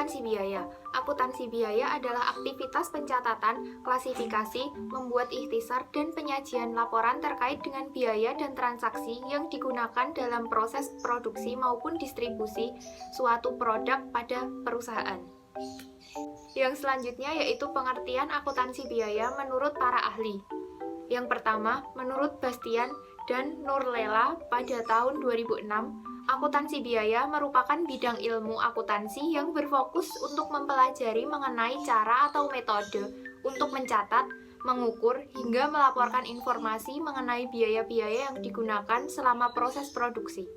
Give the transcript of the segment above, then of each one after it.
Akuntansi biaya. Akuntansi biaya adalah aktivitas pencatatan, klasifikasi, membuat ikhtisar, dan penyajian laporan terkait dengan biaya dan transaksi yang digunakan dalam proses produksi maupun distribusi suatu produk pada perusahaan. Yang selanjutnya yaitu pengertian akuntansi biaya menurut para ahli. Yang pertama, menurut Bastian dan Nurlela pada tahun 2006, akuntansi biaya merupakan bidang ilmu akuntansi yang berfokus untuk mempelajari mengenai cara atau metode untuk mencatat, mengukur, hingga melaporkan informasi mengenai biaya-biaya yang digunakan selama proses produksi.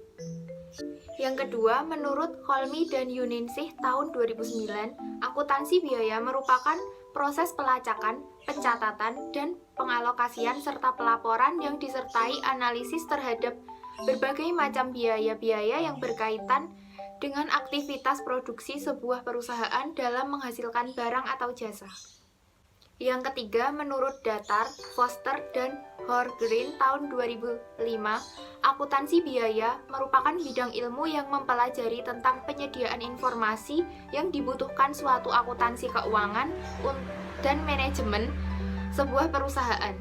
Yang kedua, menurut Kolmi dan Yuningsih tahun 2009, akuntansi biaya merupakan proses pelacakan, pencatatan, dan pengalokasian serta pelaporan yang disertai analisis terhadap berbagai macam biaya-biaya yang berkaitan dengan aktivitas produksi sebuah perusahaan dalam menghasilkan barang atau jasa. Yang ketiga, menurut Datar, Foster, dan Horgreen tahun 2005, akuntansi biaya merupakan bidang ilmu yang mempelajari tentang penyediaan informasi yang dibutuhkan suatu akuntansi keuangan dan manajemen sebuah perusahaan.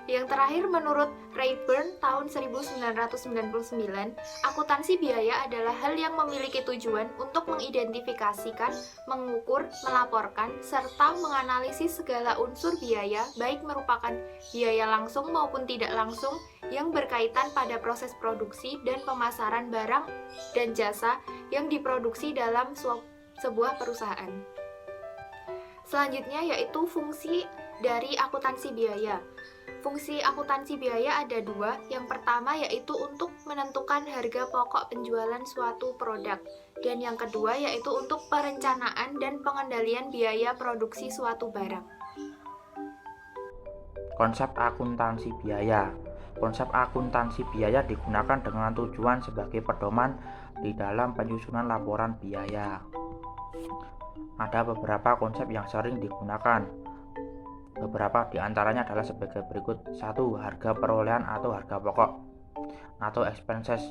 Yang terakhir, menurut Rayburn tahun 1999, akuntansi biaya adalah hal yang memiliki tujuan untuk mengidentifikasikan, mengukur, melaporkan, serta menganalisis segala unsur biaya, baik merupakan biaya langsung maupun tidak langsung, yang berkaitan pada proses produksi dan pemasaran barang dan jasa yang diproduksi dalam sebuah perusahaan. Selanjutnya yaitu fungsi dari akuntansi biaya. Fungsi akuntansi biaya ada dua. Yang pertama yaitu untuk menentukan harga pokok penjualan suatu produk. Dan yang kedua yaitu untuk perencanaan dan pengendalian biaya produksi suatu barang. Konsep akuntansi biaya. Konsep akuntansi biaya digunakan dengan tujuan sebagai pedoman di dalam penyusunan laporan biaya. Ada beberapa konsep yang sering digunakan. Beberapa di antaranya adalah sebagai berikut. 1. Harga perolehan atau harga pokok atau expenses,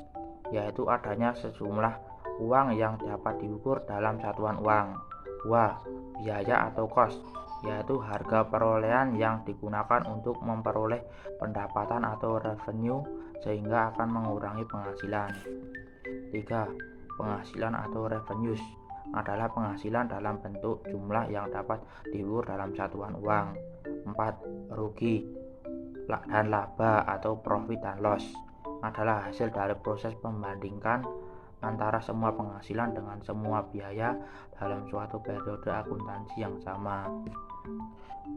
yaitu adanya sejumlah uang yang dapat diukur dalam satuan uang. 2. Biaya atau cost, yaitu harga perolehan yang digunakan untuk memperoleh pendapatan atau revenue sehingga akan mengurangi penghasilan. 3. Penghasilan atau revenues adalah penghasilan dalam bentuk jumlah yang dapat diukur dalam satuan uang. 4. Rugi dan laba atau profit and loss adalah hasil dari proses membandingkan antara semua penghasilan dengan semua biaya dalam suatu periode akuntansi yang sama.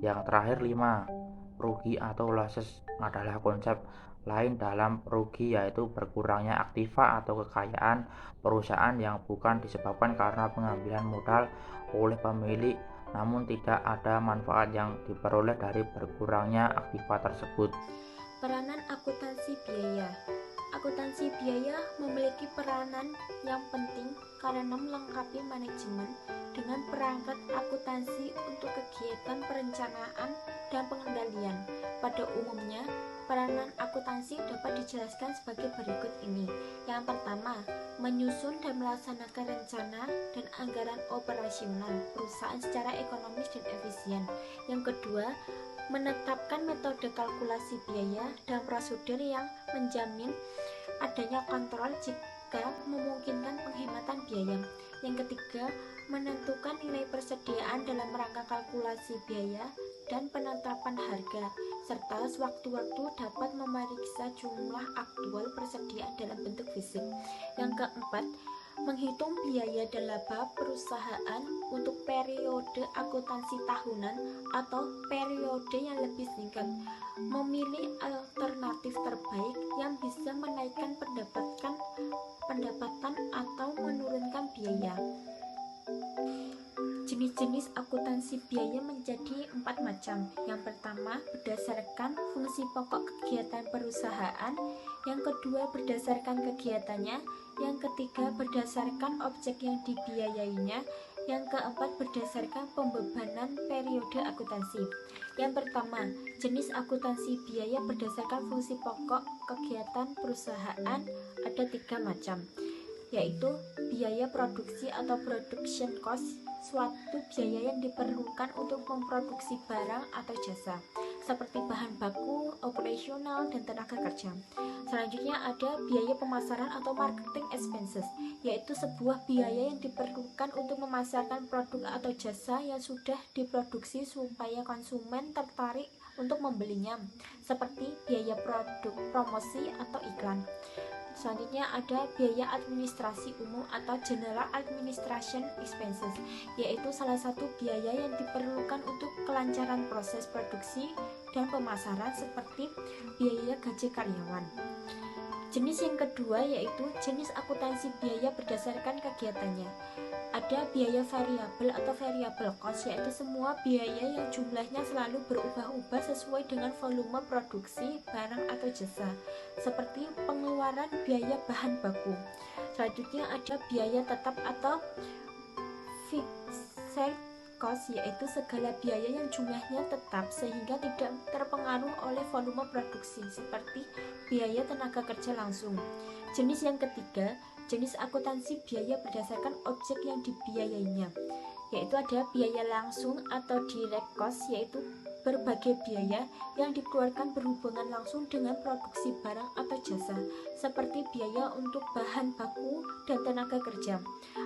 Yang terakhir 5. Rugi atau losses adalah konsep lain dalam rugi, yaitu berkurangnya aktiva atau kekayaan perusahaan yang bukan disebabkan karena pengambilan modal oleh pemilik, namun tidak ada manfaat yang diperoleh dari berkurangnya aktiva tersebut. Peranan akuntansi biaya. Akuntansi biaya memiliki peranan yang penting karena melengkapi manajemen dengan perangkat akuntansi untuk kegiatan perencanaan dan pengendalian. Pada umumnya, peranan akuntansi dapat dijelaskan sebagai berikut ini. Yang pertama, menyusun dan melaksanakan rencana dan anggaran operasional perusahaan secara ekonomis dan efisien. Yang kedua, menetapkan metode kalkulasi biaya dan prosedur yang menjamin adanya kontrol jika memungkinkan penghematan biaya. Yang ketiga, menentukan nilai persediaan dalam rangka kalkulasi biaya dan penetapan harga, serta sewaktu-waktu dapat memeriksa jumlah aktual persediaan dalam bentuk fisik. Yang keempat, menghitung biaya dan laba perusahaan untuk periode akuntansi tahunan atau periode yang lebih singkat, memilih alternatif terbaik yang bisa menaikkan pendapatan atau menurunkan biaya. Jenis-jenis akuntansi biaya menjadi 4 macam. Yang pertama, berdasarkan fungsi pokok kegiatan perusahaan. Yang kedua, berdasarkan kegiatannya. Yang ketiga, berdasarkan objek yang dibiayainya. Yang keempat, berdasarkan pembebanan periode akuntansi. Yang pertama, jenis akuntansi biaya berdasarkan fungsi pokok kegiatan perusahaan ada 3 macam. yaitu biaya produksi atau production cost, suatu biaya yang diperlukan untuk memproduksi barang atau jasa, seperti bahan baku, operasional, dan tenaga kerja. Selanjutnya ada biaya pemasaran atau marketing expenses, yaitu sebuah biaya yang diperlukan untuk memasarkan produk atau jasa yang sudah diproduksi supaya konsumen tertarik untuk membelinya, seperti biaya produk promosi atau iklan. Selanjutnya ada biaya administrasi umum atau general administration expenses, yaitu salah satu biaya yang diperlukan untuk kelancaran proses produksi dan pemasaran, seperti biaya gaji karyawan. Jenis yang kedua yaitu jenis akuntansi biaya berdasarkan kegiatannya. Ada biaya variabel atau variable cost, yaitu semua biaya yang jumlahnya selalu berubah-ubah sesuai dengan volume produksi barang atau jasa, seperti pengeluaran biaya bahan baku. Selanjutnya ada biaya tetap atau fixed cost, yaitu segala biaya yang jumlahnya tetap sehingga tidak terpengaruh oleh volume produksi, seperti biaya tenaga kerja langsung. Jenis yang ketiga, jenis akuntansi biaya berdasarkan objek yang dibiayainya, yaitu ada biaya langsung atau direct cost, yaitu berbagai biaya yang dikeluarkan berhubungan langsung dengan produksi barang atau jasa, seperti biaya untuk bahan baku dan tenaga kerja.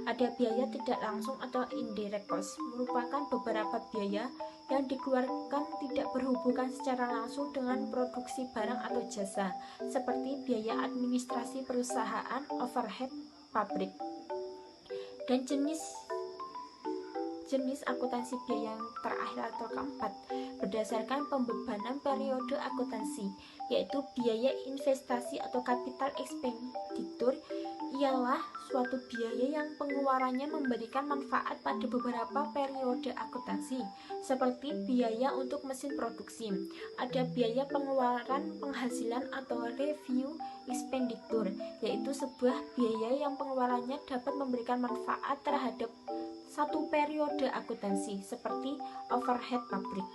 Ada biaya tidak langsung atau indirect cost, merupakan beberapa biaya yang dikeluarkan tidak berhubungan secara langsung dengan produksi barang atau jasa, seperti biaya administrasi perusahaan, overhead pabrik. Dan jenis akuntansi biaya yang terakhir atau keempat berdasarkan pembebanan periode akuntansi, yaitu biaya investasi atau capital expenditure, ialah suatu biaya yang pengeluarannya memberikan manfaat pada beberapa periode akuntansi, seperti biaya untuk mesin produksi. Ada biaya pengeluaran penghasilan atau review expenditure, yaitu sebuah biaya yang pengeluarannya dapat memberikan manfaat terhadap satu periode akuntansi, seperti overhead pabrik.